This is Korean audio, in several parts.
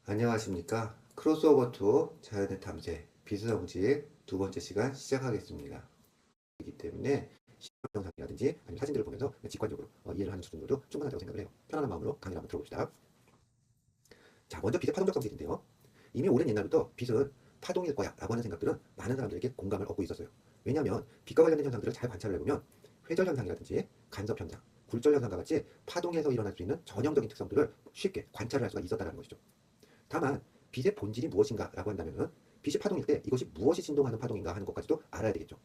안녕하십니까. 크로스오버 투 자연의 탐색 비수성질 두 번째 시간 시작하겠습니다. 이기 때문에 영상이라든지 아니면 사진들을 보면서 직관적으로 이해를 하는 수준으로도 충분하다고 생각을 해요. 편안한 마음으로 강의를 한번 들어봅시다. 자, 먼저 빛의 파동적 성질인데요. 이미 오랜 옛날부터 빛은 파동일 거야 라고 하는 생각들은 많은 사람들에게 공감을 얻고 있었어요. 왜냐하면 빛과 관련된 현상들을 잘 관찰을 해보면 회절 현상이라든지 간섭 현상, 굴절 현상과 같이 파동에서 일어날 수 있는 전형적인 특성들을 쉽게 관찰을 할 수가 있었다는 것이죠. 다만 빛의 본질이 무엇인가라고 한다면 빛이 파동일 때 이것이 무엇이 진동하는 파동인가 하는 것까지도 알아야 되겠죠.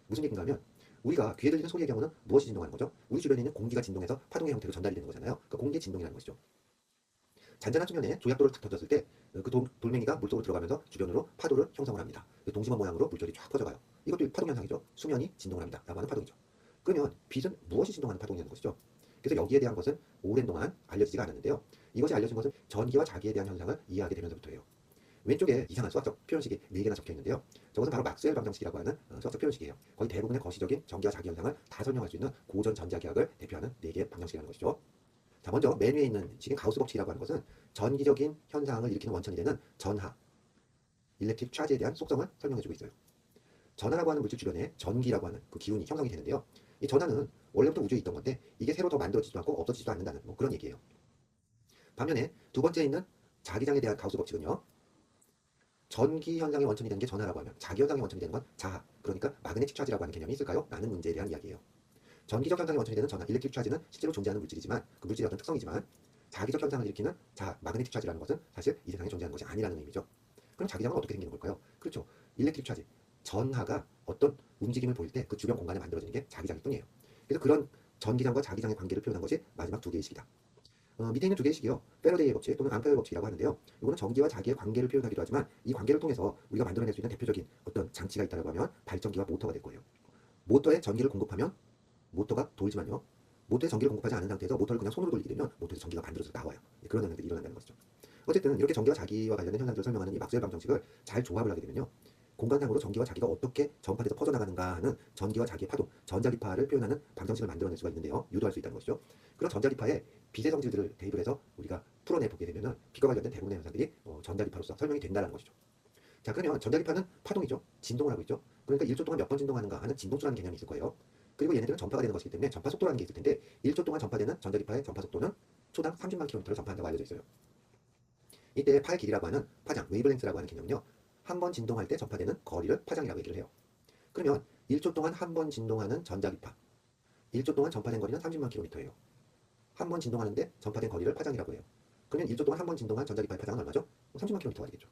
무슨 얘기인가 하면 우리가 귀에 들리는 소리의 경우는 무엇이 진동하는 거죠? 우리 주변에 있는 공기가 진동해서 파동의 형태로 전달이 되는 거잖아요. 그 공기의 진동이라는 것이죠. 잔잔한 수면에 조약돌을 탁 던졌을 때 그 돌멩이가 물속으로 들어가면서 주변으로 파도를 형성을 합니다. 동심원 모양으로 물결이 쫙 퍼져가요. 이것도 파동 현상이죠. 수면이 진동을 합니다. 라고 하는 파동이죠. 그러면 빛은 무엇이 진동하는 파동이라는 것이죠. 그래서 여기에 대한 것은 오랜 동안 알려지지가 않았는데요. 이것이 알려진 것은 전기와 자기에 대한 현상을 이해하게 되면서부터예요. 왼쪽에 이상한 수학적 표현식이 4개나 적혀 있는데요. 저것은 바로 막스웰 방정식이라고 하는 수학적 표현식이에요. 거의 대부분의 거시적인 전기와 자기 현상을 다 설명할 수 있는 고전 전자기학을 대표하는 4개의 방정식이라는 것이죠. 자, 먼저 맨 위에 있는 식인 가우스 법칙이라고 하는 것은 전기적인 현상을 일으키는 원천이 되는 전하, 일렉트릭 차지에 대한 속성을 설명해주고 있어요. 전하라고 하는 물질 주변에 전기라고 하는 그 기운이 형성이 되는데요. 이 전하는 원래부터 우주에 있던 건데 이게 새로 더 만들어지지도 않고 없어지지도 않는다는 그런 얘기예요. 반면에 두 번째에 있는 자기장에 대한 가우스 법칙은요. 전기 현상의 원천이 되는 게 전하라고 하면 자기 현상의 원천이 되는 건 자하, 그러니까 마그네틱 차지라고 하는 개념이 있을까요? 라는 문제에 대한 이야기예요. 전기적 현상의 원천이 되는 전하, 일렉트릭 차지는 실제로 존재하는 물질이지만 그 물질의 어떤 특성이지만 자기적 현상을 일으키는 자하, 마그네틱 차지라는 것은 사실 이 세상에 존재하는 것이 아니라는 의미죠. 그럼 자기장은 어떻게 생기는 걸까요? 그렇죠. 일렉트릭 차지, 전하가 어떤 움직임을 보일 때 그 주변 공간에 만들어지는 게 자기장일 뿐이에요. 그래서 그런 전기장과 자기장의 관계를 표현한 것이 마지막 두 개의 식이다. 밑에 있는 두 개의 식이요. 페러데이의 법칙 또는 암페어의 법칙이라고 하는데요. 이거는 전기와 자기의 관계를 표현하기도 하지만 이 관계를 통해서 우리가 만들어낼 수 있는 대표적인 어떤 장치가 있다고 하면 발전기와 모터가 될 거예요. 모터에 전기를 공급하면 모터가 돌지만요. 모터에 전기를 공급하지 않은 상태에서 모터를 그냥 손으로 돌리게 되면 모터에서 전기가 만들어져서 나와요. 그런 현상들이 일어난다는 것이죠. 어쨌든 이렇게 전기와 자기와 관련된 현상들을 설명하는 이 막스웰 방정식을 잘 조합을 하게 되면요. 공간상으로 전기와 자기가 어떻게 전파돼서 퍼져나가는가 하는 전기와 자기의 파동, 전자기파를 표현하는 방정식을 만들어낼 수가 있는데요. 유도할 수 있다는 것이죠. 그런 전자기파에 빛의 성질들을 대입을 해서 우리가 풀어내보게 되면 빛과 관련된 대부분의 현상들이 전자기파로서 설명이 된다는 것이죠. 자, 그러면 전자기파는 파동이죠. 진동을 하고 있죠. 그러니까 1초 동안 몇 번 진동하는가 하는 진동수라는 개념이 있을 거예요. 그리고 얘네들은 전파가 되는 것이기 때문에 전파 속도라는 게 있을 텐데 1초 동안 전파되는 전자기파의 전파 속도는 초당 30만 킬로미터를 전파한다고 알려져 있어요. 이때 파의 길이라고 하는 파장, 웨이브랭스라고 하는 개념은요. 한 번 진동할 때 전파되는 거리를 파장이라고 얘기를 해요. 그러면 1초 동안 한 번 진동하는 전자기파, 1초 동안 전파된 거리는 30만 킬로미터예요. 한 번 진동하는데 전파된 거리를 파장이라고 해요. 그러면 1초 동안 한 번 진동한 전자기파의 파장은 얼마죠? 30만 킬로미터가 되겠죠.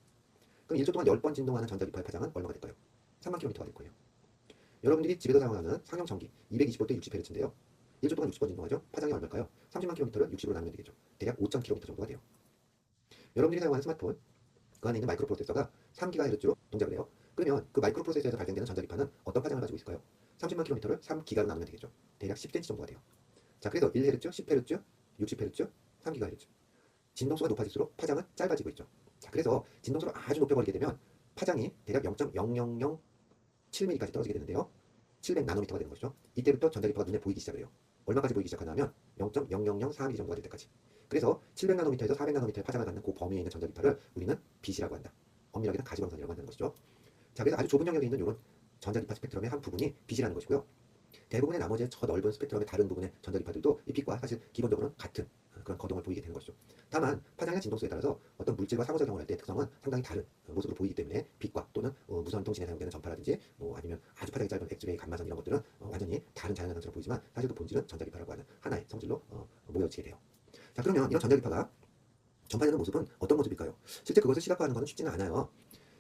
그럼 1초 동안 10번 진동하는 전자기파의 파장은 얼마가 될까요? 3만 킬로미터가 될 거예요. 여러분들이 집에서 사용하는 상용 전기 220V 60Hz인데요. 1초 동안 60번 진동하죠? 파장이 얼마일까요? 30만 킬로미터를 60으로 나누면 되겠죠. 대략 5,000km 정도가 돼요. 여러분들이 사용하는 스마트폰, 그 안에 있는 마이크로 프로세서가 3GHz로 동작을 해요. 그러면 그 마이크로 프로세서에서 발생되는 전자기파는 어떤 파장을 가지고 있을까요? 30만 킬로미터를 3기가로 나누면 되겠죠. 대략 10cm 정도가 돼요. 자, 그래서 1Hz, 10Hz, 60Hz, 3GHz. 진동수가 높아질수록 파장은 짧아지고 있죠. 자, 그래서 진동수를 아주 높여버리게 되면 파장이 대략 0.0007mm까지 떨어지게 되는데요. 700나노미터가 되는 것이죠. 이때부터 전자기파가 눈에 보이기 시작을 해요. 얼마까지 보이기 시작하냐면 0.0004mm 정도가 될 때까지. 그래서 700나노미터에서 400나노미터의 파장을 갖는 그 범위에 있는 전자기파를 우리는 빛이라고 한다. 엄밀하게는 가시광선이라고 한다는 것이죠. 자, 그래서 아주 좁은 영역에 있는 이런 전자기파 스펙트럼의 한 부분이 빛이라는 것이고요. 대부분의 나머지 저 넓은 스펙트럼의 다른 부분의 전자기파들도 이 빛과 사실 기본적으로는 같은 그런 거동을 보이게 되는 것이죠. 다만 파장의 진동수에 따라서 어떤 물질과 상호작용을 할 때 특성은 상당히 다른 모습으로 보이기 때문에 빛과 또는 무선 통신에 사용되는 전파라든지 아니면 아주 파장이 짧은 엑스레이, 감마선 이런 것들은 완전히 다른 자연현상처럼 보이지만 사실 그 본질은 전자기파라고 하는 하나의 성질로 모여지게 돼요. 자, 그러면 이런 전자기파가 전파되는 모습은 어떤 모습일까요? 실제 그것을 시각화하는 것은 쉽지는 않아요.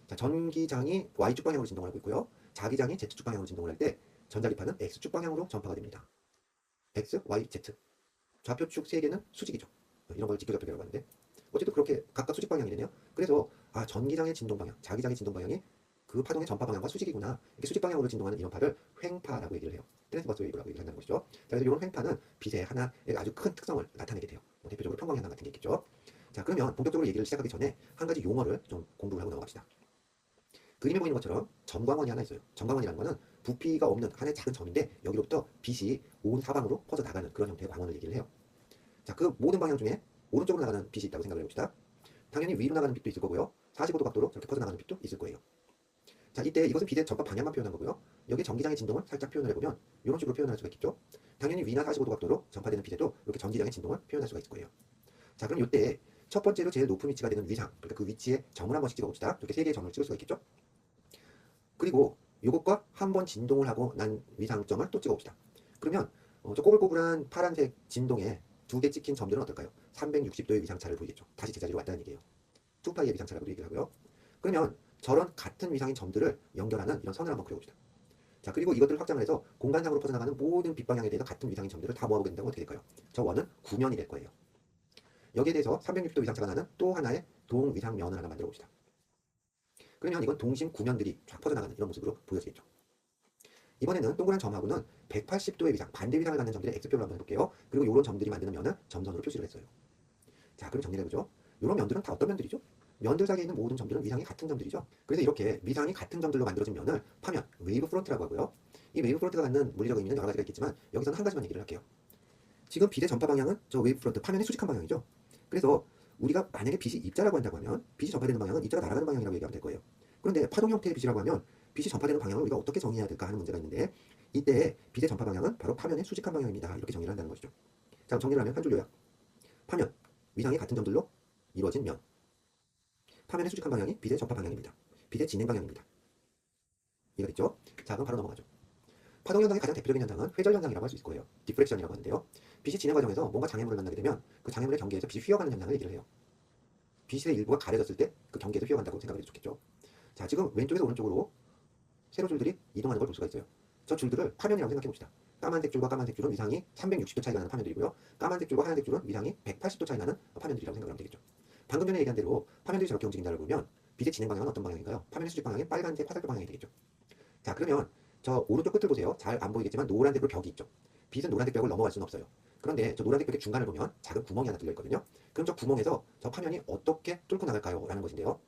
자, 전기장이 Y축 방향으로 진동을 하고 있고요. 자기장이 Z축 방향으로 진동을 할 때 전자기파는 X축 방향으로 전파가 됩니다. X, Y, Z. 좌표축 세 개는 수직이죠. 이런 걸 직교좌표계라고 하는데 어쨌든 그렇게 각각 수직 방향이 되네요. 그래서 전기장의 진동 방향, 자기장의 진동 방향이 그 파동의 전파 방향과 수직이구나. 이렇게 수직 방향으로 진동하는 이런 파를 횡파라고 얘기를 해요. 트랜스버스 웨이브라고 얘기를 한다는 것이죠. 자, 그래서 이런 횡파는 빛의 하나의 아주 큰 특성을 나타내게 돼요. 대표적으로 평광 현상 같은 게 있겠죠. 자, 그러면 본격적으로 얘기를 시작하기 전에 한 가지 용어를 좀 공부를 하고 넘어갑시다. 그림에 보이는 것처럼 점광원이 하나 있어요. 점광원이라는 것은 부피가 없는 하나의 작은 점인데 여기로부터 빛이 온 사방으로 퍼져나가는 그런 형태의 광원을 얘기를 해요. 자, 그 모든 방향 중에 오른쪽으로 나가는 빛이 있다고 생각을 해봅시다. 당연히 위로 나가는 빛도 있을 거고요. 45도 각도로 저렇게 퍼져나가는 빛도 있을 거예요. 자, 이때 이것은 빛의 전파 방향만 표현한 거고요. 여기 전기장의 진동을 살짝 표현을 해보면 이런 식으로 표현할 수가 있겠죠. 당연히 위나 45도 각도로 전파되는 빛에도 이렇게 전기장의 진동을 표현할 수가 있을 거예요. 자, 그럼 이때 첫 번째로 제일 높은 위치가 되는 위상, 그러니까 그 위치에 점을 한 번씩 찍어봅시다. 이렇게 3개의 점을 찍을 수가 있겠죠. 그리고 이것과 한 번 진동을 하고 난 위상점을 또 찍어봅시다. 그러면 저 꼬불꼬불한 파란색 진동에 2개 찍힌 점들은 어떨까요? 360도의 위상차를 보이겠죠. 다시 제자리로 왔다는 얘기예요. 2파이의 위상차라고도 얘기를 하고요. 그러면 저런 같은 위상인 점들을 연결하는 이런 선을 한번 그려봅시다. 자, 그리고 이것들을 확장을 해서 공간상으로 퍼져나가는 모든 빛 방향에 대해서 같은 위상인 점들을 다 모아보게 된다면 어떻게 될까요? 저 원은 구면이 될 거예요. 여기에 대해서 360도 위상차가 나는 또 하나의 동위상면을 하나 만들어 봅시다. 그러면 이건 동심 구면들이 쫙 퍼져나가는 이런 모습으로 보여지겠죠. 이번에는 동그란 점하고는 180도의 위상, 반대 위상을 갖는 점들의 X표를 한번 해볼게요. 그리고 이런 점들이 만드는 면을 점선으로 표시를 했어요. 자, 그럼 정리를 해보죠. 이런 면들은 다 어떤 면들이죠? 면들 사이에 있는 모든 점들은 위상이 같은 점들이죠. 그래서 이렇게 위상이 같은 점들로 만들어진 면을 파면, 웨이브 프론트라고 하고요. 이 웨이브 프론트가 갖는 물리적 의미는 여러 가지가 있겠지만 여기서는 한 가지만 얘기를 할게요. 지금 빛의 전파 방향은 저 웨이브 프론트, 파면의 수직한 방향이죠. 그래서 우리가 만약에 빛이 입자라고 한다고 하면 빛이 전파되는 방향은 입자가 날아가는 방향이라고 얘기하면 될 거예요. 그런데 파동 형태의 빛이라고 하면 빛이 전파되는 방향을 우리가 어떻게 정의해야 될까 하는 문제가 있는데 이때 빛의 전파 방향은 바로 파면의 수직한 방향입니다. 이렇게 정의를 한다는 것이죠. 자, 정리를 하면 한 줄 요약. 파면, 위상이 같은 점들로 이루어진 면. 파면의 수직한 방향이 빛의 전파 방향입니다. 빛의 진행 방향입니다. 이해가 됐죠? 자, 그럼 바로 넘어가죠. 파동 현상의 가장 대표적인 현상은 회절 현상이라고 할 수 있을 거예요. 디프렉션이라고 하는데요. 빛이 진행 과정에서 뭔가 장애물을 만나게 되면 그 장애물의 경계에서 빛이 휘어가는 현상을 얘기를 해요. 빛의 일부가 가려졌을 때 그 경계에서 휘어간다고 생각을 해도 좋겠죠. 자, 지금 왼쪽에서 오른쪽으로 세로줄들이 이동하는 걸 볼 수가 있어요. 저 줄들을 파면이라고 생각해 봅시다. 까만색 줄과 까만색 줄은 위상이 360도 차이가 나는 파면들이고요. 까만색 줄과 하얀색 줄은 위상이 180도 차이 나는 파면들이라고 생각하면 되겠죠. 방금 전에 얘기한 대로 파면들이 저렇게 움직인다고 보면 빛의 진행 방향은 어떤 방향인가요? 파면의 수직 방향이 빨간색 화살표 방향이 되겠죠. 자, 그러면 저 오른쪽 끝을 보세요. 잘 안 보이겠지만 노란색으로 벽이 있죠. 빛은 노란색 벽을 넘어갈 수는 없어요. 그런데 저 노란색 벽의 중간을 보면 작은 구멍이 하나 뚫려 있거든요. 그럼 저 구멍에서 저 파면이 어떻게 뚫고 나갈까요? 라는 것인데요.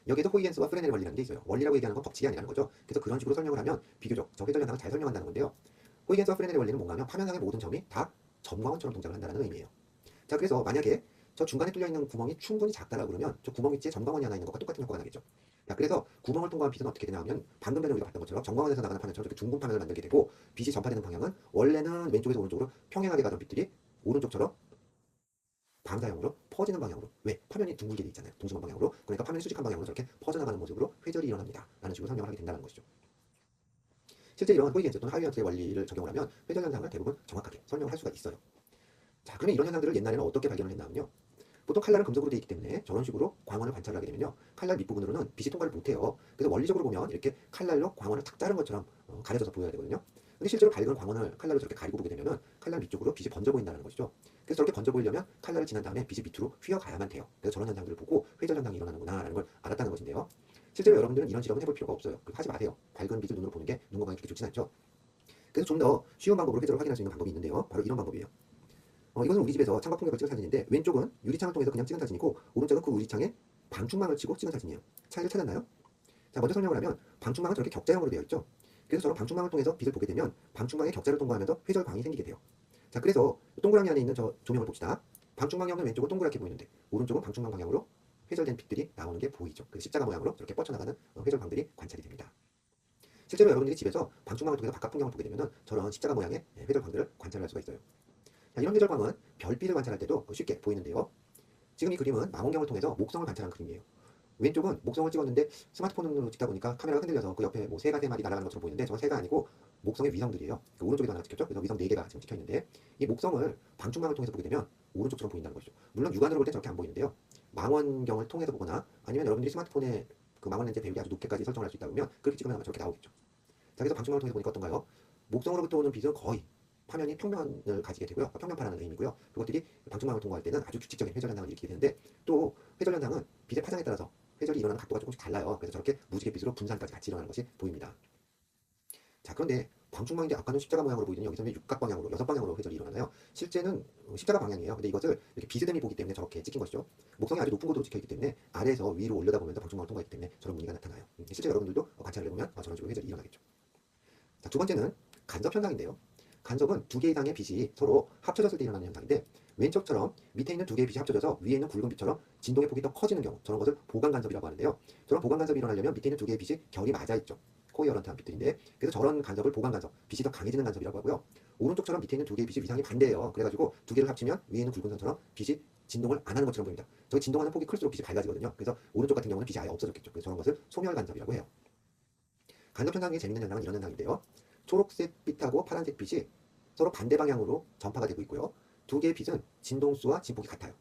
여기에서 호이겐스와 프레넬의 원리라는 게 있어요. 원리라고 얘기하는 건 법칙이 아니라는 거죠. 그래서 그런 식으로 설명을 하면 비교적 저 회전 현상을 잘 설명한다는 건데요. 호이겐스와 프레넬의 원리는 뭔가 하면 파면상의 모든 점이 다 점광원처럼 동작을 한다는 의미예요. 자, 그래서 만약에 저 중간에 뚫려 있는 구멍이 충분히 작다라고 그러면 저 구멍 위치에 점광원이 하나 있는 것과 똑같은 효과가 나겠죠. 자, 그래서 구멍을 통과한 빛은 어떻게 되냐 하면 방금 전에 우리가 봤던 것처럼 점광원에서 나가는 파면처럼 이렇게 둥근 파면을 만들게 되고 빛이 전파되는 방향은 원래는 왼쪽에서 오른쪽으로 평행하게 가던 빛들이 오른쪽처럼 방사형으로 퍼지는 방향으로, 왜? 파면이 둥글게 돼 있잖아요. 동시만 방향으로. 그러니까 파면이 수직한 방향으로 저렇게 퍼져나가는 모습으로 회절이 일어납니다. 라는 식으로 설명을 하게 된다는 것이죠. 실제 이런 호이겐스 또는 하이언트의 원리를 적용을 하면 회절 현상을 대부분 정확하게 설명을 할 수가 있어요. 자, 그러면 이런 현상들을 옛날에는 어떻게 발견을 했나 하면요. 보통 칼날은 금속으로 되어 있기 때문에 저런 식으로 광원을 관찰을 하게 되면요. 칼날 밑부분으로는 빛이 통과를 못해요. 그래서 원리적으로 보면 이렇게 칼날로 광원을 탁 자른 것처럼 가려져서 보여야 되거든요. 근데 실제로 밝은 광원을 칼날로 저렇게 가리고 보게 되면은 칼날 밑쪽으로 빛이 번져 보인다는 것이죠. 그래서 저렇게 번져 보이려면 칼날을 지난 다음에 빛이 밑으로 휘어가야만 돼요. 그래서 저런 현상들을 보고 회절 현상이 일어나는구나라는 걸 알았다는 것인데요. 실제로 여러분들은 이런 실험을 해볼 필요가 없어요. 하지 마세요. 밝은 빛을 눈으로 보는 게 눈 건강에 그렇게 좋진 않죠. 그래서 좀 더 쉬운 방법으로 회절을 확인할 수 있는 방법이 있는데요. 바로 이런 방법이에요. 이것은 우리 집에서 창밖 풍경을 찍은 사진인데 왼쪽은 유리창을 통해서 그냥 찍은 사진이고 오른쪽은 그 유리창에 방충망을 치고 찍은 사진이에요. 차이를 찾았나요? 자, 먼저 설명을 하면 방충망은 저렇게 격자형으로 되어 있죠. 그래서 저런 방충망을 통해서 빛을 보게 되면 방충망의 격자를 통과하면서 회절광이 생기게 돼요. 자, 그래서 동그라미 안에 있는 저 조명을 봅시다. 방충망이 없는 왼쪽은 동그랗게 보이는데 오른쪽은 방충망 방향으로 회절된 빛들이 나오는 게 보이죠. 그래서 십자가 모양으로 저렇게 뻗쳐나가는 회절광들이 관찰이 됩니다. 실제로 여러분들이 집에서 방충망을 통해서 바깥 풍경을 보게 되면 저런 십자가 모양의 회절광들을 관찰할 수가 있어요. 자, 이런 회절광은 별빛을 관찰할 때도 쉽게 보이는데요. 지금 이 그림은 망원경을 통해서 목성을 관찰한 그림이에요. 왼쪽은 목성을 찍었는데 스마트폰으로 찍다 보니까 카메라가 흔들려서 그 옆에 뭐 새가 3마리 날아가는 것처럼 보이는데 저건 새가 아니고 목성의 위성들이에요. 그 오른쪽에도 하나 찍혔죠. 그래서 위성 4개가 지금 찍혀 있는데 이 목성을 방충망을 통해서 보게 되면 오른쪽처럼 보인다는 것이죠. 물론 육안으로 볼 때 저렇게 안 보이는데요. 망원경을 통해서 보거나 아니면 여러분들이 스마트폰에 그 망원 렌즈 배율이 아주 높게까지 설정할 수 있다 보면 그렇게 찍으면 아마 저렇게 나오겠죠. 자, 그래서 방충망을 통해서 보니까 어떤가요? 목성으로부터 오는 빛은 거의 파면이 평면을 가지게 되고요. 평면파라는 의미고요. 그것들이 방충망을 통과할 때는 아주 규칙적인 회절 현상을 일으키게 되는데 또 회절 현상은 빛의 파장에 따라서 회절이 일어나는 각도가 조금씩 달라요. 그래서 저렇게 무지개 빛으로 분산까지 같이 일어나는 것이 보입니다. 자, 그런데 방충망인데 아까는 십자가 모양으로 보이더니 여기서는 육각 방향으로 6방향으로 회절이 일어나나요? 실제는 십자가 방향이에요. 근데 이것을 이렇게 비스듬히 보기 때문에 저렇게 찍힌 것이죠. 목성이 아주 높은 곳으로 찍혀 있기 때문에 아래에서 위로 올려다보면서 방충망을 통과했기 때문에 저런 무늬가 나타나요. 실제 여러분들도 관찰을 해보면 저런 식으로 회절이 일어나겠죠. 자, 두 번째는 간접 현상인데요. 간접은 2개 이상의 빛이 서로 합쳐졌을 때 일어나는 현상인데 왼쪽처럼 밑에 있는 두 개의 빛이 합쳐져서 위에 있는 굵은 빛처럼 진동의 폭이 더 커지는 경우, 저런 것을 보강 간섭이라고 하는데요. 저런 보강 간섭이 일어나려면 밑에 있는 두 개의 빛이 결이 맞아 있죠. 코이어런트한 빛들인데, 그래서 저런 간섭을 보강 간섭, 빛이 더 강해지는 간섭이라고 하고요. 오른쪽처럼 밑에 있는 두 개의 빛이 위상이 반대예요. 그래가지고 두 개를 합치면 위에 있는 굵은 선처럼 빛이 진동을 안 하는 것처럼 보입니다. 저기 진동하는 폭이 클수록 빛이 밝아지거든요. 그래서 오른쪽 같은 경우는 빛이 아예 없어졌겠죠. 그래서 저런 것을 소멸 간섭이라고 해요. 간섭 현상 중에 재밌는 현상은 이런 현상인데요. 초록색 빛하고 파란색 빛이 서로 반대 방향으로 전파가 되고 있고요. 두 개의 빛은 진동수와 진폭이 같아요.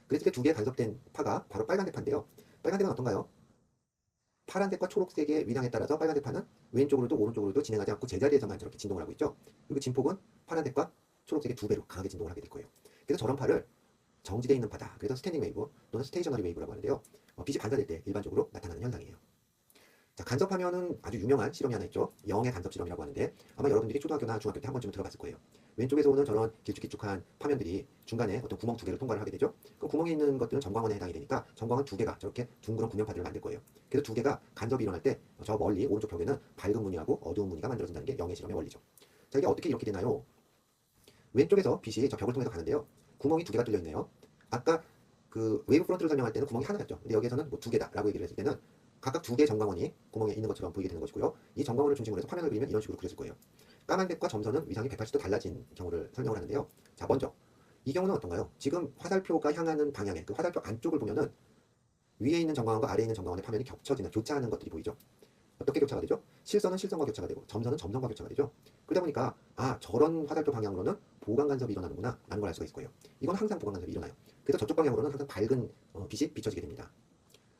그랬을 때 두 개의 간섭된 파가 바로 빨간색 파인데요. 빨간색은 어떤가요? 파란색과 초록색의 위상에 따라서 빨간색 파는 왼쪽으로도 오른쪽으로도 진행하지 않고 제자리에서만 저렇게 진동을 하고 있죠. 그리고 진폭은 파란색과 초록색의 두 배로 강하게 진동을 하게 될 거예요. 그래서 저런 파를 정지되어 있는 파다. 그래서 스탠딩 웨이브 또는 스테이셔너리 웨이브라고 하는데요. 빛이 반사될 때 일반적으로 나타나는 현상이에요. 자, 간섭하면은 아주 유명한 실험이 하나 있죠. 영의 간섭 실험이라고 하는데 아마 여러분들이 초등학교나 중학교 때 한 번쯤은 들어봤을 거예요. 왼쪽에서 오는 저런 길쭉길쭉한 파면들이 중간에 어떤 구멍 두 개를 통과를 하게 되죠. 그 구멍이 있는 것들은 전광원에 해당이 되니까 전광원 두 개가 저렇게 둥그런 구명파들을 만들 거예요. 그래서 두 개가 간섭이 일어날 때 저 멀리 오른쪽 벽에는 밝은 무늬하고 어두운 무늬가 만들어진다는 게 영의 실험의 원리죠. 자, 이게 어떻게 이렇게 되나요? 왼쪽에서 빛이 저 벽을 통해서 가는데요. 구멍이 두 개가 뚫려 있네요. 아까 그 웨이브 프론트를 설명할 때는 구멍이 하나였죠. 근데 여기에서는 뭐 두 개다라고 얘기를 했을 때는 각각 두 개의 전광원이 구멍에 있는 것처럼 보이게 되는 것이고요. 이 전광원을 중심으로 해서 화면을 그리면 이런 식으로 그렸을 거예요. 까만색과 점선은 위상이 180도 달라진 경우를 설명을 하는데요. 자, 먼저 이 경우는 어떤가요? 지금 화살표가 향하는 방향에 그 화살표 안쪽을 보면은 위에 있는 전광원과 아래에 있는 전광원의 파면이 겹쳐지는, 교차하는 것들이 보이죠. 어떻게 교차가 되죠? 실선은 실선과 교차가 되고 점선은 점선과 교차가 되죠. 그러다 보니까 아, 저런 화살표 방향으로는 보강 간섭이 일어나는구나 라는 걸 알 수가 있을 거예요. 이건 항상 보강 간섭이 일어나요. 그래서 저쪽 방향으로는 항상 밝은 빛이 비춰지게 됩니다.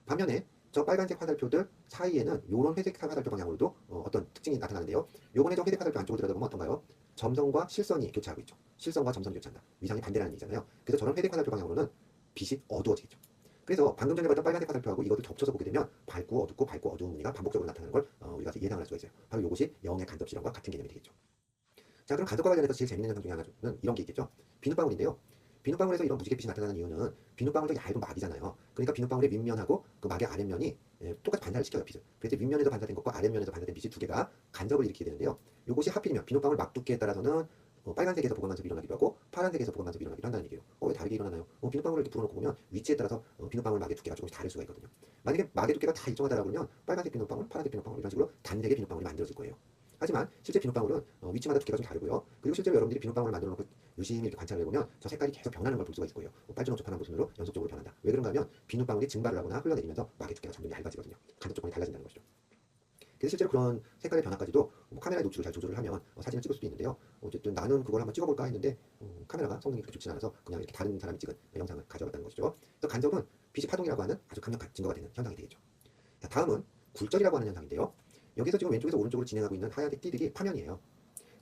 반면에 저 빨간색 화살표들 사이에는 이런 회색 화살표 방향으로도 어떤 특징이 나타나는데요. 요번에 저 회색 화살표 안쪽으로 들여다보면 어떤가요? 점선과 실선이 교차하고 있죠. 실선과 점선이 교차한다. 위상이 반대라는 얘기잖아요. 그래서 저런 회색 화살표 방향으로는 빛이 어두워지겠죠. 그래서 방금 전에 봤던 빨간색 화살표하고 이것을 겹쳐서 보게 되면 밝고 어둡고 밝고 어두운 무늬가 반복적으로 나타나는 걸 우리가 예상할 수가 있어요. 바로 이것이 영의 간섭 실험과 같은 개념이 되겠죠. 자, 그럼 간섭과 관련해서 제일 재밌는 현상 중에 하나는 이런 게 있겠죠. 비눗방울인데요. 비눗방울에서 이런 무지개 빛이 나타나는 이유는 비눗방울도 얇은 막이잖아요. 그러니까 비눗방울의 윗면하고 그 막의 아랫면이 똑같이 반사를 시켜요, 빛을. 그래서 윗면에서 반사된 것과 아랫면에서 반사된 빛이 두 개가 간섭을 일으키게 되는데요. 이것이 하필이면 비눗방울 막 두께에 따라서는 빨간색에서 보강 간섭이 일어나기도 하고 파란색에서 보강 간섭이 일어나기도 한다는 얘기예요. 왜 다르게 일어나나요? 비눗방울을 이렇게 불어놓고 보면 위치에 따라서 비눗방울 막의 두께가 조금씩 다를 수가 있거든요. 만약에 막의 두께가 다 일정하다고 그러면 빨간색 비눗방울, 파란색 비눗방울 이런 식으로 단색의 비눗방울이 만들어질 거예요. 하지만 실제 비눗방울은 위치마다 두께가 좀 다르고요. 그리고 실제로 여러분들이 비눗방울을 만들어 놓고 유심히 이렇게 관찰을 해보면 저 색깔이 계속 변하는 걸 볼 수가 있을 거예요. 빨주노초파란 모습으로 연속적으로 변한다. 왜 그런가 하면 비눗방울이 증발을 하거나 흘러내리면서 막의 두께가 점점 얇아지거든요. 간섭 조건이 달라진다는 것이죠. 그래서 실제로 그런 색깔의 변화까지도 카메라의 노출을 잘 조절을 하면 사진을 찍을 수도 있는데요. 어쨌든 나는 그걸 한번 찍어볼까 했는데 카메라가 성능이 그렇게 좋지 않아서 그냥 이렇게 다른 사람이 찍은 영상을 가져왔다는 것이죠. 그래서 간섭은 빛이 파동이라고 하는 아주 강력한 증거가 되는 현상이 되겠죠. 자, 다음은 굴절이라고 하는 현상인데요. 여기서 지금 왼쪽에서 오른쪽으로 진행하고 있는 하얀색 띠들이 파면이에요.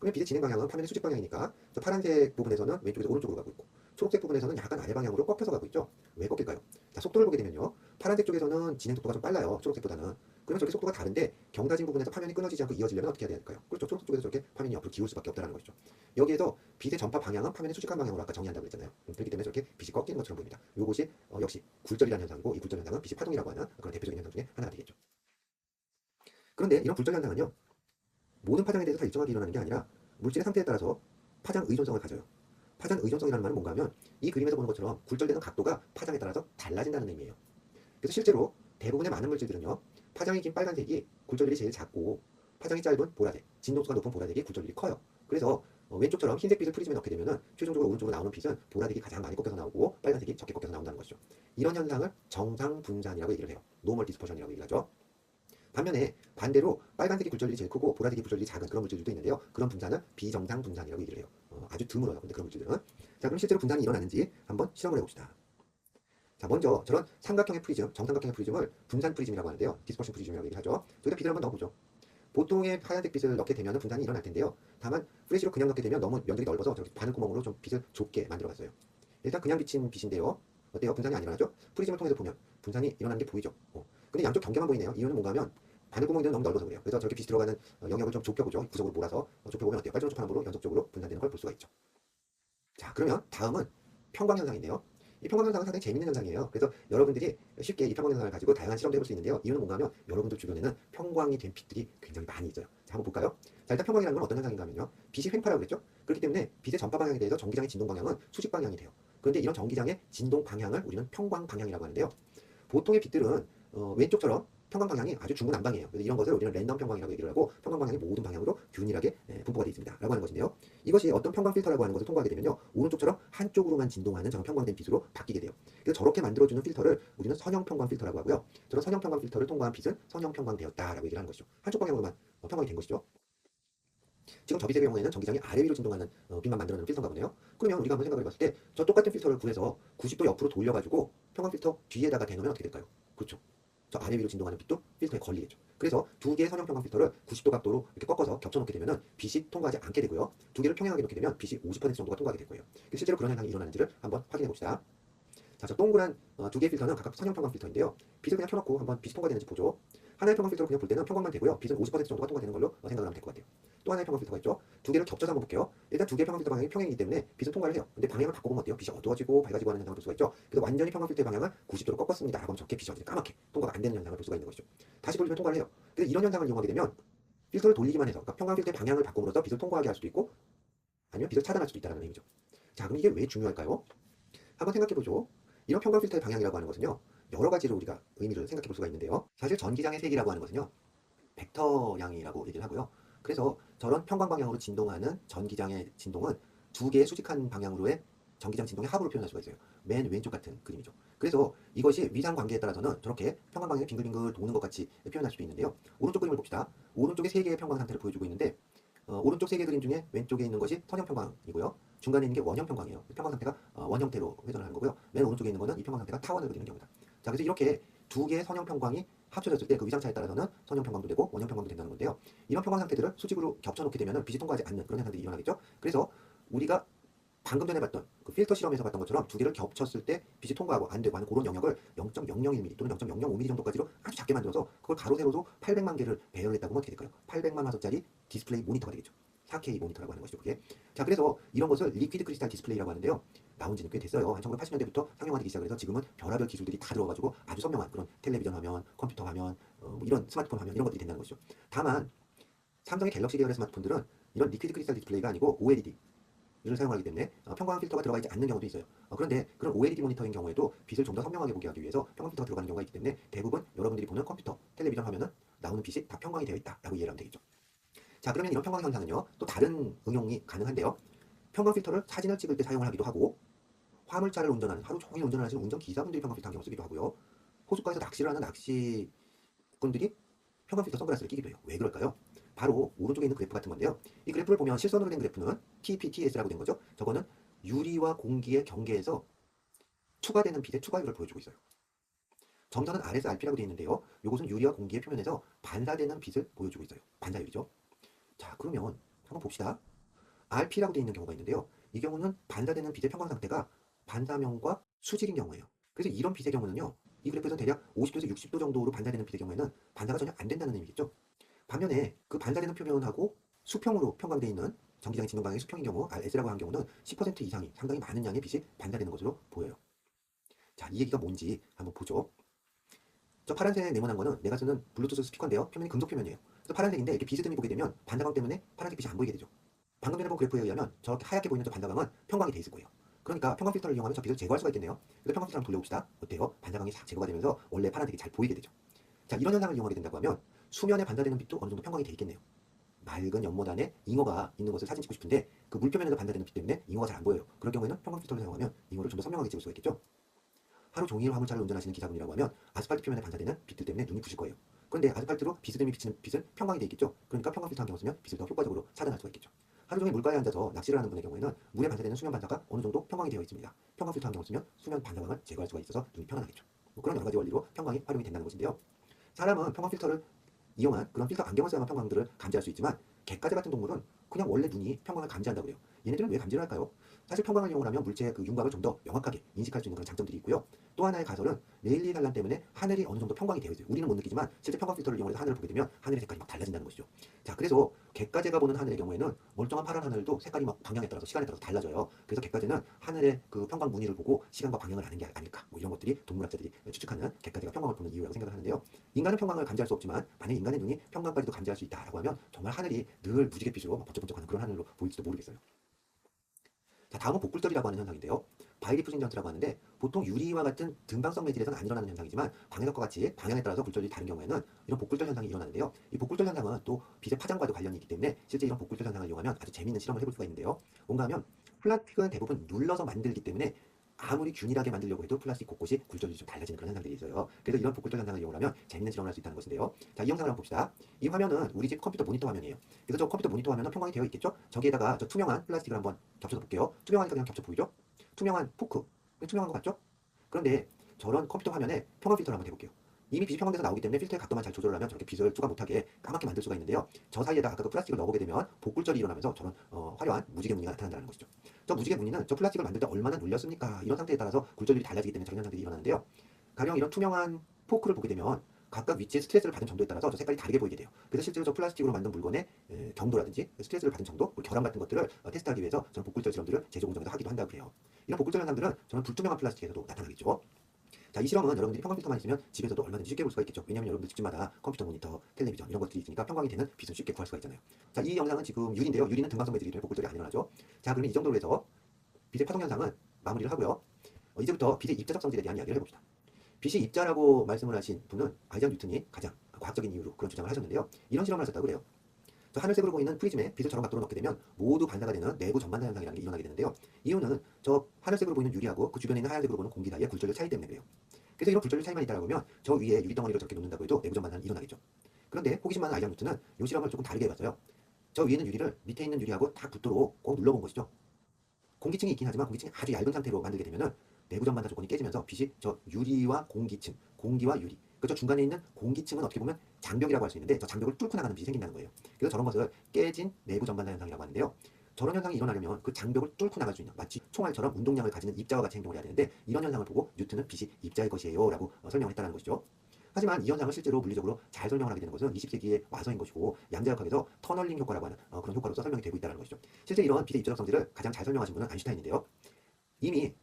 그러면 빛의 진행 방향은 파면의 수직 방향이니까 저 파란색 부분에서는 왼쪽에서 오른쪽으로 가고 있고 초록색 부분에서는 약간 아래 방향으로 꺾여서 가고 있죠. 왜 꺾일까요? 자, 속도를 보게 되면요. 파란색 쪽에서는 진행 속도가 좀 빨라요. 초록색보다는. 그러면 저렇게 속도가 다른데 경사진 부분에서 파면이 끊어지지 않고 이어지려면 어떻게 해야 될까요? 그렇죠. 초록색 쪽에서 저렇게 파면이 옆으로 기울 수밖에 없다는 것이죠. 여기에서 빛의 전파 방향은 파면의 수직한 방향으로 아까 정의한다고 했잖아요. 그렇기 때문에 저렇게 빛이 꺾이는 것처럼 보입니다. 이것이 역시 굴절이라는 현상이고 이 굴절 현상은 빛이 파동이라고 하는 그런 대표적인 현상 중에 하나가 되겠죠. 그런데 이런 굴절 현상은요. 모든 파장에 대해서 다 일정하게 일어나는 게 아니라 물질의 상태에 따라서 파장 의존성을 가져요. 파장 의존성이라는 말은 뭔가 하면 이 그림에서 보는 것처럼 굴절되는 각도가 파장에 따라서 달라진다는 의미예요. 그래서 실제로 대부분의 많은 물질들은요. 파장이 긴 빨간색이 굴절률이 제일 작고 파장이 짧은 보라색, 진동수가 높은 보라색이 굴절률이 커요. 그래서 왼쪽처럼 흰색 빛을 프리즘에 넣게 되면은 최종적으로 오른쪽으로 나오는 빛은 보라색이 가장 많이 꺾여서 나오고 빨간색이 적게 꺾여서 나온다는 것이죠. 이런 현상을 정상 분산이라고 얘기를 해요. 노멀 디스퍼션이라고 얘기를 하죠. 반면에 반대로 빨간색이 굴절률이 제일 크고 보라색이 굴절률이 작은 그런 물질들도 있는데요. 그런 분산은 비정상 분산이라고 얘기를 해요. 아주 드물어요. 근데 그런 물질들은. 자, 그럼 실제로 분산이 일어나는지 한번 실험을 해봅시다. 자, 먼저 저런 삼각형의 프리즘, 정삼각형의 프리즘을 분산 프리즘이라고 하는데요. 디스퍼션 프리즘이라고 얘기하죠. 저기다 빛을 한번 넣어보죠. 보통의 하얀색 빛을 넣게 되면 분산이 일어날 텐데요. 다만 프레시로 그냥 넣게 되면 너무 면적이 넓어서 저렇게 바늘구멍으로 좀 빛을 좁게 만들어봤어요. 일단 그냥 비친 빛인데요. 어때요? 분산이 안 일어나죠? 프리즘을 통해서 보면 분산이 일어나는 게 보이죠. 근데 양쪽 경계만 보이네요. 이유는 뭔가 하면 바늘구멍이 너무 넓어서 그래요. 그래서 저렇게 빛이 들어가는 영역을 좀 좁혀보죠. 구석으로 몰아서 좁혀보면 어때요? 빨주노초 파남으로 연속적으로 분산되는 걸 볼 수가 있죠. 자, 그러면 다음은 평광현상인데요. 이 평광현상은 상당히 재밌는 현상이에요. 그래서 여러분들이 쉽게 이 평광현상을 가지고 다양한 실험도 해볼 수 있는데요. 이유는 뭔가 하면 여러분들 주변에는 평광이 된 빛들이 굉장히 많이 있어요. 자, 한번 볼까요? 자, 일단 평광이라는 건 어떤 현상인가 하면요. 빛이 횡파라고 그랬죠? 그렇기 때문에 빛의 전파 방향에 대해서 전기장의 진동 방향은 수직 방향이 돼요. 그런데 이런 전기장의 진동 방향을 우리는 평광 방향이라고 하는데요. 보통의 빛들은 왼쪽처럼 평광 방향이 아주 중구난방이에요. 그래서 이런 것을 우리는 랜덤 평광이라고 얘기를 하고 평광 방향이 모든 방향으로 균일하게 분포가 되어 있습니다. 라고 하는 것인데요. 이것이 어떤 평광 필터라고 하는 것을 통과하게 되면요. 오른쪽처럼 한쪽으로만 진동하는 저런 평광된 빛으로 바뀌게 돼요. 그래서 저렇게 만들어주는 필터를 우리는 선형 평광 필터라고 하고요. 저런 선형 평광 필터를 통과한 빛은 선형 평광되었다라고 얘기를 하는 것이죠. 한쪽 방향으로만 평광이 된 것이죠. 지금 저 빛의 경우에는 전기장이 아래 위로 진동하는 빛만 만들어내는 필터인가 보네요. 그러면 우리가 한번 생각을 해봤을 때 저 똑같은 필터를 구해서 90도 옆으로 돌려가지고 평광 필터 뒤에다가 대놓으면 어떻게 될까요? 그렇죠. 저 아래 위로 진동하는 빛도 필터에 걸리겠죠. 그래서 두 개의 선형 평광 필터를 90도 각도로 이렇게 꺾어서 겹쳐놓게 되면은 빛이 통과하지 않게 되고요. 두 개를 평행하게 놓게 되면 빛이 50% 정도가 통과하게 될 거예요. 실제로 그런 현상이 일어나는지를 한번 확인해 봅시다. 자, 저 동그란 두 개의 필터는 각각 선형 평광 필터인데요. 빛을 그냥 켜놓고 한번 빛이 통과되는지 보죠. 하나의 평광 필터로 그냥 볼 때는 평광만 되고요. 빛은 50% 정도가 통과되는 걸로 생각을 하면 될 것 같아요. 또 하나의 평광 필터가 있죠. 두 개를 겹쳐서 한번 볼게요. 일단 두 개의 평광 필터 방향이 평행이기 때문에 빛은 통과를 해요. 근데 방향을 바꿔보면 어때요? 빛이 어두워지고 밝아지고 하는 현상을 볼 수가 있죠. 그래서 완전히 평광 필터의 방향을 90도로 꺾었습니다. 그럼 저렇게 빛이 까맣게 통과가 안 되는 현상을 볼 수가 있는 것이죠. 다시 돌리면 통과를 해요. 그래서 이런 현상을 이용하게 되면 필터를 돌리기만 해서 그러니까 평광 필터의 방향을 바꿈으로써 빛을 통과하게 할 수도 있고 아니면 빛을 차단할 수도 있다는 의미죠. 자, 그럼 이게 왜 중요할까요? 한번 생각해보죠. 이런 평광 필터의 방향이라고 하는 것은요. 여러 가지로 우리가 의미를 생각해 볼 수가 있는데요. 사실 전기장의 색이라고 하는 것은요. 벡터량이라고 얘기를 하고요. 그래서 저런 평광 방향으로 진동하는 전기장의 진동은 두 개의 수직한 방향으로의 전기장 진동의 합으로 표현할 수가 있어요. 맨 왼쪽 같은 그림이죠. 그래서 이것이 위상 관계에 따라서는 저렇게 평광 방향이 빙글빙글 도는 것 같이 표현할 수도 있는데요. 오른쪽 그림을 봅시다. 오른쪽에 세 개의 평광 상태를 보여주고 있는데 오른쪽 세 개 그림 중에 왼쪽에 있는 것이 선형 평광이고요. 중간에 있는 게 원형 평광이에요. 평광 상태가 원 형태로 회전을 하는 거고요. 맨 오른쪽에 있는 거는 이 평광 상태가 타원을 그리는 경우다. 자, 그래서 이렇게 두 개의 선형 평광이 합쳐졌을 때 그 위상차에 따라서는 선형 평광도 되고 원형 평광도 된다는 건데요. 이런 평광 상태들을 수직으로 겹쳐놓게 되면 빛이 통과하지 않는 그런 현상들이 일어나겠죠. 그래서 우리가 방금 전에 봤던 그 필터 실험에서 봤던 것처럼 두 개를 겹쳤을 때 빛이 통과하고 안 되고 하는 그런 영역을 0.001mm 또는 0.005mm 정도까지로 아주 작게 만들어서 그걸 가로 세로로 800만 개를 배열했다고 하면 어떻게 될까요? 800만 화소짜리 디스플레이 모니터가 되겠죠. 4K 모니터라고 하는 것이죠. 그게. 자, 그래서 이런 것을 리퀴드 크리스탈 디스플레이라고 하는데요. 나온 지는 꽤 됐어요. 한 1980년대부터 상용화되기 시작을 해서 지금은 별하별 기술들이 다 들어가지고 아주 선명한 그런 텔레비전 화면, 컴퓨터 화면, 뭐 이런 스마트폰 화면 이런 것들이 된다는 것이죠. 다만 삼성의 갤럭시 계열의 스마트폰들은 이런 리퀴드 크리스탈 디스플레이가 아니고 OLED를 사용하기 때문에 평광 필터가 들어가 있지 않는 경우도 있어요. 그런데 그런 OLED 모니터인 경우에도 빛을 좀 더 선명하게 보게 하기 위해서 평광 필터가 들어가는 경우가 있기 때문에 대부분 여러분들이 보는 컴퓨터, 텔레비전 화면은 나오는 빛이 다 평광이 되어 있다라고 이해를 하면 되겠죠. 자, 그러면 이런 평광 현상은요. 또 다른 응용이 가능한데요. 평광 필터를 사진을 찍을 때 사용을 하기도 하고 화물차를 운전하는 하루 종일 운전을 하시는 운전기사분들이 평광 필터 안경을 쓰기도 하고요. 호숫가에서 낚시를 하는 낚시꾼들이 평광 필터 선글라스를 끼기도 해요. 왜 그럴까요? 바로 오른쪽에 있는 그래프 같은 건데요. 이 그래프를 보면 실선으로 된 그래프는 TPTS라고 된 거죠. 저거는 유리와 공기의 경계에서 추가되는 빛의 추가율을 보여주고 있어요. 점선은 RSRP라고 되어 있는데요. 이것은 유리와 공기의 표면에서 반사되는 빛을 보여주고 있어요. 반사율이죠. 자, 그러면 한번 봅시다. RP라고 되어 있는 경우가 있는데요. 이 경우는 반사되는 빛의 평광 상태가 반사면과 수직인 경우예요. 그래서 이런 빛의 경우는요. 이 그래프에서 대략 50도에서 60도 정도로 반사되는 빛의 경우에는 반사가 전혀 안 된다는 의미겠죠. 반면에 그 반사되는 표면하고 수평으로 평광되어 있는 전기장의 진동 방향이 수평인 경우 RS라고 하는 경우는 10% 이상이 상당히 많은 양의 빛이 반사되는 것으로 보여요. 자, 이 얘기가 뭔지 한번 보죠. 저 파란색 네모난 거는 내가 쓰는 블루투스 스피커인데요. 표면이 금속 표면이에요. 그래서 파란색인데 이렇게 비스듬히 보게 되면 반사광 때문에 파란색 빛이 안 보이게 되죠. 방금 전에 본 그래프에 의하면 저렇게 하얗게 보이는 저 반사광은 평광이 돼 있을 거예요. 그러니까 평광 필터를 이용하면 저 빛을 제거할 수가 있겠네요. 그래서 평광 필터 한번 돌려봅시다. 어때요? 반사광이 싹 제거가 되면서 원래 파란색이 잘 보이게 되죠. 자, 이런 현상을 이용하게 된다고 하면 수면에 반사되는 빛도 어느 정도 평광이 돼 있겠네요. 맑은 연못 안에 잉어가 있는 것을 사진 찍고 싶은데 그 물표면에서 반사되는 빛 때문에 잉어가 잘 안 보여요. 그럴 경우에는 평광 필터를 사용하면 잉어를 좀 더 선명하게 찍을 수가 있겠죠. 하루 종일 화물차를 운전하시는 기사분이라고 하면 아스팔트 표면에 반사되는 빛들 때문에 눈이 부실 거예요. 그런데 아스팔트로 비스듬히 비치는 빛은 평광이 돼 있겠죠. 그러니까 평광 필터 안경을 쓰면 빛을 더 효과적으로 차단할 수가 있겠죠. 하루 종일 물가에 앉아서 낚시를 하는 분의 경우에는 물에 반사되는 수면 반사가 어느 정도 평광이 되어 있습니다. 평광 필터 안경을 쓰면 수면 반사광을 제거할 수가 있어서 눈이 편안하겠죠. 뭐 그런 여러 가지 원리로 평광이 활용이 된다는 것인데요. 사람은 평광 필터를 이용한 그런 필터 안경을 사용한 평광들을 감지할 수 있지만 갯가재 같은 동물은 그냥 원래 눈이 평광을 감지한다고 해요. 얘네들은 왜 감지를 할까요? 사실 평광을 이용하면 물체의 그 윤곽을 좀 더 명확하게 인식할 수 있는 그런 장점들이 있고요. 또 하나의 가설은 레일리 산란 때문에 하늘이 어느 정도 평광이 되어 있어요. 우리는 못 느끼지만 실제 평광 필터를 이용해서 하늘을 보게 되면 하늘의 색깔이 막 달라진다는 것이죠. 자, 그래서 갯가재가 보는 하늘의 경우에는 멀쩡한 파란 하늘도 색깔이 막 방향에 따라서 시간에 따라서 달라져요. 그래서 갯가재는 하늘의 그 평광 무늬를 보고 시간과 방향을 아는 게 아닐까. 뭐 이런 것들이 동물학자들이 추측하는 갯가재가 평광을 보는 이유라고 생각을 하는데요. 인간은 평광을 감지할 수 없지만 만약 인간의 눈이 평광까지도 감지할 수 있다라고 하면 정말 하늘이 늘 무지갯빛으로 번쩍번쩍하는 그런 하늘로 보일지도 모르겠어요. 자, 다음은 복굴절이라고 하는 현상인데요. 바이디프진전트라고 하는데 보통 유리와 같은 등방성 매질에서는 안 일어나는 현상이지만 방해력과 같이 방향에 따라서 굴절이 다른 경우에는 이런 복굴절 현상이 일어나는데요. 이 복굴절 현상은 또 빛의 파장과도 관련이 있기 때문에 실제 이런 복굴절 현상을 이용하면 아주 재미있는 실험을 해볼 수가 있는데요. 뭔가 하면 플라스틱은 대부분 눌러서 만들기 때문에 아무리 균일하게 만들려고 해도 플라스틱 곳곳이 굴절이 좀 달라지는 그런 현상들이 있어요. 그래서 이런 복굴절 현상을 이용하면 재밌는 실험을 할 수 있다는 것인데요. 자, 이 영상을 한번 봅시다. 이 화면은 우리 집 컴퓨터 모니터 화면이에요. 그래서 저 컴퓨터 모니터 화면은 평광이 되어 있겠죠? 저기에다가 저 투명한 플라스틱을 한번 겹쳐서 볼게요. 투명하니까 그냥 겹쳐 보이죠? 투명한 포크. 투명한 것 같죠? 그런데 저런 컴퓨터 화면에 평광 필터를 한번 해볼게요. 이미 빛이 평광돼서 나오기 때문에 필터의 각도만 잘 조절을 하면 저렇게 빛을 투과 못하게 까맣게 만들 수가 있는데요. 저 사이에다 아까 그 플라스틱을 넣어보게 되면 복굴절이 일어나면서 저런 화려한 무지개 무늬가 나타난다는 것이죠. 저 무지개 무늬는 저 플라스틱을 만들 때 얼마나 눌렸습니까? 이런 상태에 따라서 굴절이 달라지기 때문에 저런 현상들이 일어나는데요. 가령 이런 투명한 포크를 보게 되면 각각 위치에 스트레스를 받은 정도에 따라서 저 색깔이 다르게 보이게 돼요. 그래서 실제로 저 플라스틱으로 만든 물건의 경도라든지 스트레스를 받은 정도, 결함 같은 것들을 테스트하기 위해서 저는 복굴절 실험들을 제조 공정에서 하기도 한다고 그래요. 이런 복굴절 현상들은 저는 불투명한 플라스틱에서도 나타나겠죠. 자, 이 실험은 여러분들이 평광 필터만 있으면 집에서도 얼마든지 쉽게 볼 수가 있겠죠. 왜냐하면 여러분들 집집마다 컴퓨터 모니터, 텔레비전 이런 것들이 있으니까 평광이 되는 빛을 쉽게 구할 수가 있잖아요. 자, 이 영상은 지금 유리인데요. 유리는 등방성 매질이기 때문에 복굴절이 안 일어나죠. 자, 그러면 이 정도로 해서 빛의 파동 현상은 마무리를 하고요. 이제부터 빛의 입자적 성질에 대한 이야기를 해봅시다. 빛이 입자라고 말씀을 하신 분은 아이작 뉴턴이 가장 과학적인 이유로 그런 주장을 하셨는데요. 이런 실험을 하셨다고 그래요. 저 하늘색으로 보이는 프리즘에 빛을 저런 각도로 넣게 되면 모두 반사가 되는 내부 전반사 현상이라는 게 일어나게 되는데요. 이유는 저 하늘색으로 보이는 유리하고 그 주변에 있는 하얀색으로 보이는 공기 사이의 굴절력 차이 때문에 그래요. 그래서 이런 굴절력 차이만 있다고 보면 저 위에 유리 덩어리를 저렇게 놓는다고 해도 내부 전반사는 일어나겠죠. 그런데 호기심 많은 아이작 뉴턴은 이 실험을 조금 다르게 해봤어요. 저 위에 있는 유리를 밑에 있는 유리하고 다 붙도록 꼭 눌러본 것이죠. 공기층이 있긴 하지만 공기층이 아주 얇은 상태로 만들게 되면은 내부 전반사 조건이 깨지면서 빛이 저 유리와 공기층, 공기와 유리, 그 저 중간에 있는 공기층은 어떻게 보면 장벽이라고 할 수 있는데 저 장벽을 뚫고 나가는 빛이 생긴다는 거예요. 그래서 저런 것을 깨진 내부 전반사 현상이라고 하는데요. 저런 현상이 일어나려면 그 장벽을 뚫고 나갈 수 있는 마치 총알처럼 운동량을 가지는 입자와 같이 행동을 해야 되는데 이런 현상을 보고 뉴턴은 빛이 입자의 것이에요 라고 설명을 했다는 것이죠. 하지만 이 현상을 실제로 물리적으로 잘 설명을 하게 되는 것은 20세기에 와서인 것이고 양자역학에서 터널링 효과라고 하는 그런 효과로서 설명이 되고 있다는 것이죠. 실제 이런 빛의 입자적 성질을 가장 잘 설명하신 분은 아인슈타인인데요. 이미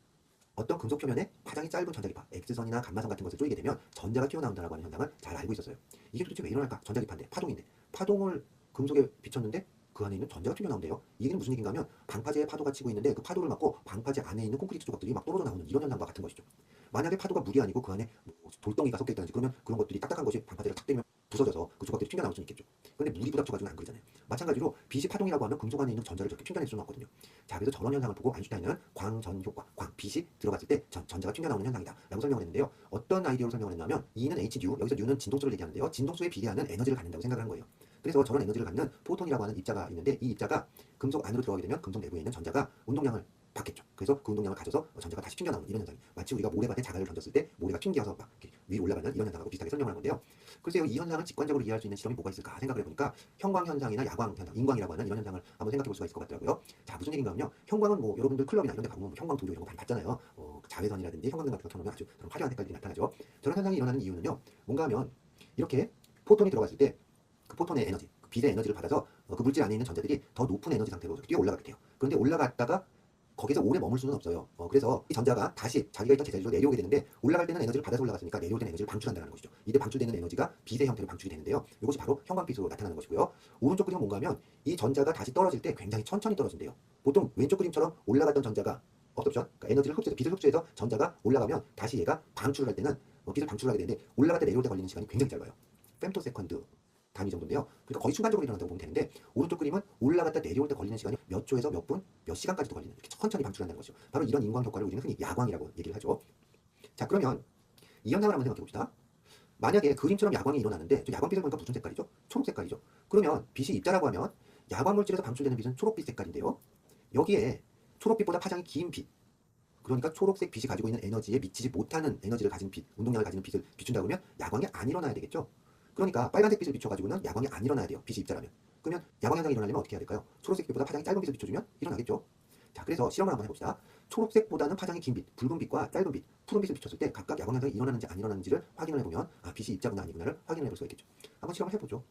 어떤 금속 표면에 파장이 짧은 전자기파, X선이나 감마선 같은 것을 쪼이게 되면 전자가 튀어나온다고 하는 현상을 잘 알고 있었어요. 이게 도대체 왜 일어날까? 전자기파인데, 파동인데. 파동을 금속에 비췄는데 그 안에 있는 전자가 튀어나온대요. 이게 무슨 얘기인가 하면 방파제에 파도가 치고 있는데 그 파도를 맞고 방파제 안에 있는 콘크리트 조각들이 막 떨어져 나오는 이런 현상과 같은 것이죠. 만약에 파도가 물이 아니고 그 안에 뭐 돌덩이가 섞여 있다든지 그러면 그런 것들이 딱딱한 것이 방파제를 탁 대면 부서져서 그 조각들이 튕겨나올 수는 있겠죠. 근데 물이 부닥쳐가지고는 안 그러잖아요. 마찬가지로 빛이 파동이라고 하면 금속 안에 있는 전자를 저렇게 튕겨낼 수는 없거든요. 자, 그래서 저런 현상을 보고 아인슈타인은 광전 효과, 빛이 들어갔을 때 전자가 튕겨나오는 현상이다 라고 설명을 했는데요. 어떤 아이디어로 설명을 했냐면 E는 HU, 여기서 U는 진동수를 얘기하는데요. 진동수에 비례하는 에너지를 갖는다고 생각을 한 거예요. 그래서 저런 에너지를 갖는 포톤이라고 하는 입자가 있는데 이 입자가 금속 안으로 들어가게 되면 금속 내부에 있는 전자가 운동량을 받겠죠. 그래서 그 운동량을 가져서 전자가 다시 튕겨나오는 이런 현상이 마치 우리가 모래밭에 자갈을 던졌을 때 모래가 튕겨서 막 위로 올라가는 이런 현상하고 비슷하게 설명을 한 건데요. 글쎄요, 이 현상을 직관적으로 이해할 수 있는 실험이 뭐가 있을까 생각을 해보니까 형광 현상이나 야광 현상, 인광이라고 하는 이런 현상을 한번 생각해 볼 수가 있을 것 같더라고요. 자, 무슨 얘기인가 하면요. 형광은 뭐 여러분들 클럽이나 이런 데 가보면 형광 도료 이런 거 많이 봤잖아요. 자외선이라든지 형광등 같은 거 켜놓으면 아주 그런 화려한 색깔들이 나타나죠. 저런 현상이 일어나는 이유는요. 뭔가 하면 이렇게 포톤이 들어갔을 때 그 포톤의 에너지, 그 빛의 에너지를 받아서 그 물질 안에 있는 전자들이 더 높은 에너지 상태로 뛰어 올라가게 돼요. 그런데 올라갔다가 거기서 오래 머물 수는 없어요. 그래서 이 전자가 다시 자기가 있던 제자리로 내려오게 되는데 올라갈 때는 에너지를 받아서 올라갔으니까 내려올 때는 에너지를 방출한다는 것이죠. 이때 방출되는 에너지가 빛의 형태로 방출이 되는데요. 이것이 바로 형광빛으로 나타나는 것이고요. 오른쪽 그림은 뭔가 하면 이 전자가 다시 떨어질 때 굉장히 천천히 떨어진대요. 보통 왼쪽 그림처럼 올라갔던 전자가 업접션, 그러니까 에너지를 흡수해서 빛을 흡수해서 전자가 올라가면 다시 얘가 방출을 할 때는 빛을 방출하게 되는데 올라갈 때 내려올 때 걸리는 시간이 굉장히 짧아요. femto세컨드 단위 정도인데요. 그러니까 거의 순간적으로 일어난다고 보면 되는데 오른쪽 그림은 올라갔다 내려올 때 걸리는 시간이 몇 초에서 몇 분, 몇 시간까지도 걸리는 이렇게 천천히 방출한다는 것이죠. 바로 이런 인광 효과를 우리는 흔히 야광이라고 얘기를 하죠. 자, 그러면 이 현상을 한번 생각해 봅시다. 만약에 그림처럼 야광이 일어나는데 저 야광빛을 보니까 무슨 색깔이죠? 초록 색깔이죠. 그러면 빛이 입자라고 하면 야광 물질에서 방출되는 빛은 초록빛 색깔인데요. 여기에 초록빛보다 파장이 긴 빛, 그러니까 초록색 빛이 가지고 있는 에너지에 미치지 못하는 에너지를 가진 빛, 운동량을 가지는 빛을 비춘다 그러면 야광이 안 일어나야 되겠죠. 그러니까 빨간색 빛을 비춰가지고는 야광이 안 일어나야 돼요. 빛이 입자라면. 그러면 야광 현상이 일어나려면 어떻게 해야 될까요? 초록색 빛보다 파장이 짧은 빛을 비춰주면 일어나겠죠. 자, 그래서 실험을 한번 해봅시다. 초록색보다는 파장이 긴 빛, 붉은 빛과 짧은 빛, 푸른 빛을 비췄을 때 각각 야광 현상이 일어나는지 안 일어나는지를 확인을 해보면 빛이 입자구나 아니구나를 확인을 해볼 수가 있겠죠. 한번 실험을 해보죠.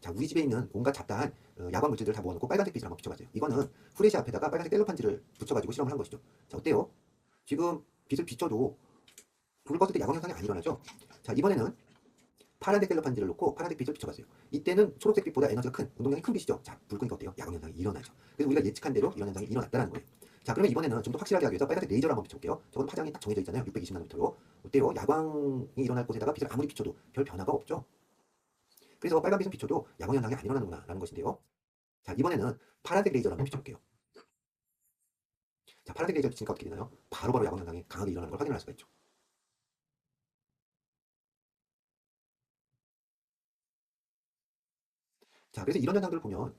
자, 우리 집에 있는 온갖 잡다한 야광 물질들을 다 모아놓고 빨간색 빛을 한번 비춰봤어요. 이거는 후레쉬 앞에다가 빨간색 텔레판지를 붙여가지고 실험을 한 것이죠. 자, 어때요? 지금 빛을 비춰도 불을 껐을 때 야광 현상이 안 일어나죠? 자, 이번에는 파란색 텔레판지를 놓고 파란색 빛을 비춰봤어요. 이때는 초록색 빛보다 에너지가 큰, 운동량이 큰 빛이죠. 자, 불 끄니까 어때요? 야광 현상이 일어나죠. 그래서 우리가 예측한 대로 이런 현상이 일어났다는 거예요. 자, 그러면 이번에는 좀 더 확실하게 하기 위해서 빨간색 레이저를 한번 비춰볼게요. 저건 파장이 딱 정해져 있잖아요. 620나노미터로. 어때요? 야광이 일어날 곳에다가 빛을 아무리 비춰도 별 변화가 없죠. 그래서 빨간 빛은 비춰도 야광 현상이 안 일어나는구나 라는 것인데요. 자, 이번에는 파란색 레이저를 한번 비춰볼게요. 자, 파란색 레이저 비치니까 어떻게 되나요? 바로바로 야광 현상이 강하게 일어나는 걸 확인할 수가 있죠. 자, 그래서 이런 현상들을 보면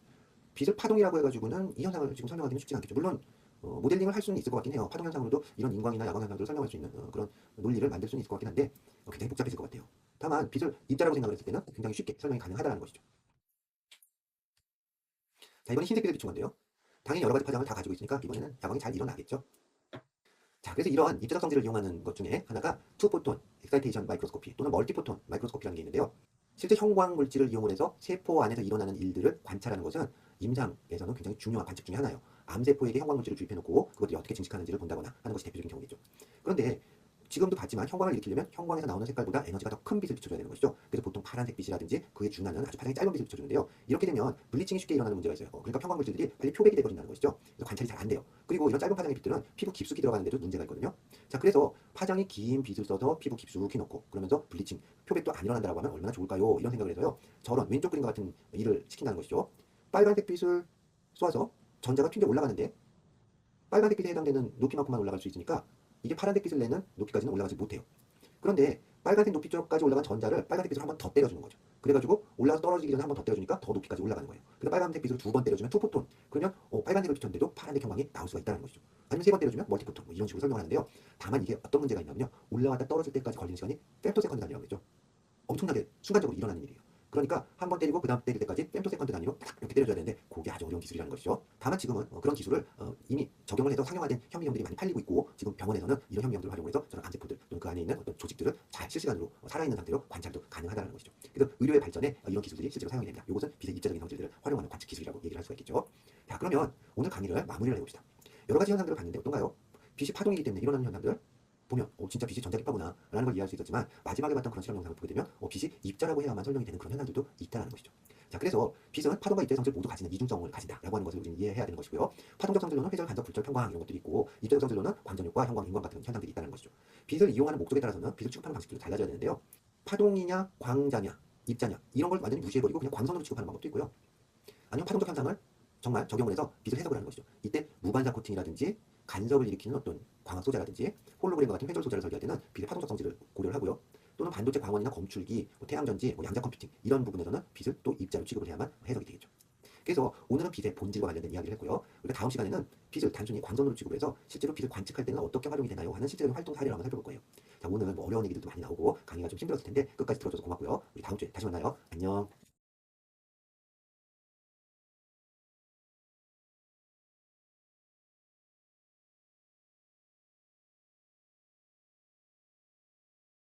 빛을 파동이라고 해가지고는 이 현상을 지금 설명하기는 쉽지 않겠죠. 물론 모델링을 할 수는 있을 것 같긴 해요. 파동 현상으로도 이런 인광이나 야광 현상들을 설명할 수 있는 그런 논리를 만들 수는 있을 것 같긴 한데 굉장히 복잡해질 것 같아요. 다만 빛을 입자라고 생각을 했을 때는 굉장히 쉽게 설명이 가능하다는 것이죠. 자, 이번엔 흰색 빛을 비춘 건데요. 당연히 여러 가지 파장을 다 가지고 있으니까 이번에는 야광이 잘 일어나겠죠. 자, 그래서 이러한 입자적 성질을 이용하는 것 중에 하나가 투포톤 엑사이테이션 마이크로스코피 또는 멀티포톤 마이크로스코피라는 게 있는데요. 실제 형광 물질을 이용을 해서 세포 안에서 일어나는 일들을 관찰하는 것은 임상에서는 굉장히 중요한 관측 중에 하나예요. 암세포에게 형광 물질을 주입해놓고 그것들이 어떻게 증식하는지를 본다거나 하는 것이 대표적인 경우겠죠. 그런데 지금도 봤지만 형광을 일으키려면 형광에서 나오는 색깔보다 에너지가 더 큰 빛을 비춰줘야 되는 것이죠. 그래서 보통 파란색 빛이라든지 그에 준하는 아주 파장이 짧은 빛을 비춰주는데요. 이렇게 되면 블리칭이 쉽게 일어나는 문제가 있어요. 그러니까 형광 물질들이 빨리 표백이 되어버린다는 것이죠. 그래서 관찰이 잘 안 돼요. 그리고 이런 짧은 파장의 빛들은 피부 깊숙이 들어가는 데도 문제가 있거든요. 자, 그래서 파장이 긴 빛을 써서 피부 깊숙이 넣고 그러면서 블리칭, 표백도 안 일어난다고 하면 얼마나 좋을까요? 이런 생각을 해서요. 저런 왼쪽 그림과 같은 일을 시킨다는 것이죠. 빨간색 빛을 쏘아서 전자가 튕겨 올라가는데 빨간색 빛에 해당되는 높이만큼만 올라갈 수 있으니까 이게 파란색 빛을 내는 높이까지는 올라가지 못해요. 그런데 빨간색 높이 쪽까지 올라간 전자를 빨간색 빛으로 한 번 더 때려주는 거죠. 그래가지고 올라서 떨어지기 전에 한 번 더 때려주니까 더 높이까지 올라가는 거예요. 그래서 빨간색 빛으로 두 번 때려주면 투포톤. 그러면 빨간색을 비췄는데도 파란색 형광이 나올 수가 있다는 것이죠. 아니면 세 번 때려주면 멀티포톤. 뭐 이런 식으로 설명을 하는데요. 다만 이게 어떤 문제가 있냐면요. 올라갔다 떨어질 때까지 걸리는 시간이 femto세컨드 단위라고 그랬죠. 엄청나게 순간적으로 일어나는 일이에요. 그러니까 한 번 때리고 그 다음 때릴 때까지 femto세컨드 단위로 딱 이렇게 때려줘야 되는데 그게 아주 어려운 기술이라는 것이죠. 다만 지금은 그런 기술을 이미 적용을 해서 상용화된 현미경들이 많이 팔리고 있고 지금 병원에서는 이런 현미경들을 활용해서 저런 암세포들 또는 그 안에 있는 어떤 조직들을 잘 실시간으로 살아있는 상태로 관찰도 가능하다는 것이죠. 그래서 의료의 발전에 이런 기술들이 실제로 사용이 됩니다. 이것은 빛의 입자적인 성질들을 활용하는 관측 기술이라고 얘기를 할 수가 있겠죠. 자, 그러면 오늘 강의를 마무리를 해봅시다. 여러 가지 현상들을 봤는데 어떤가요? 빛이 파동이기 때문에 일어나는 현상들 보면 진짜 빛이 전자기파구나 라는 걸 이해할 수 있었지만 마지막에 봤던 그런 실험 영상을 보게 되면 빛이 입자라고 해야만 설명이 되는 그런 현상들도 있다는 것이죠. 자, 그래서 빛은 파동과 입자의 성질 모두 가지는 이중성을 가진다라고 하는 것을 우리는 이해해야 되는 것이고요. 파동적 성질로는 회절, 간섭, 불절, 편광 이런 것들이 있고 입자적 성질로는 광전효과, 형광, 인광 같은 현상들이 있다는 것이죠. 빛을 이용하는 목적에 따라서는 빛을 취급하는 방식도 달라져야 되는데요. 파동이냐 광자냐 입자냐 이런 걸 완전히 무시해버리고 그냥 광선으로 취급하는 방법도 있고요. 아니면 파동적 현상을 정말 적용을 해서 빛을 해석을 하는 것이죠. 이때 무반사 코팅이라든지 간섭을 일으키는 어떤 광학 소재라든지 홀로그램과 같은 회절 소재를 설계할 때는 빛의 파동적 성질을 고려를 하고요. 또는 반도체 광원이나 검출기, 태양전지, 양자 컴퓨팅 이런 부분에서는 빛을 또 입자로 취급을 해야만 해석이 되겠죠. 그래서 오늘은 빛의 본질과 관련된 이야기를 했고요. 우리가 다음 시간에는 빛을 단순히 광선으로 취급을 해서 실제로 빛을 관측할 때는 어떻게 활용이 되나요? 하는 실제적인 활동 사례를 한번 살펴볼 거예요. 자, 오늘 뭐 어려운 얘기들도 많이 나오고 강의가 좀 힘들었을 텐데 끝까지 들어줘서 고맙고요. 우리 다음 주에 다시 만나요. 안녕.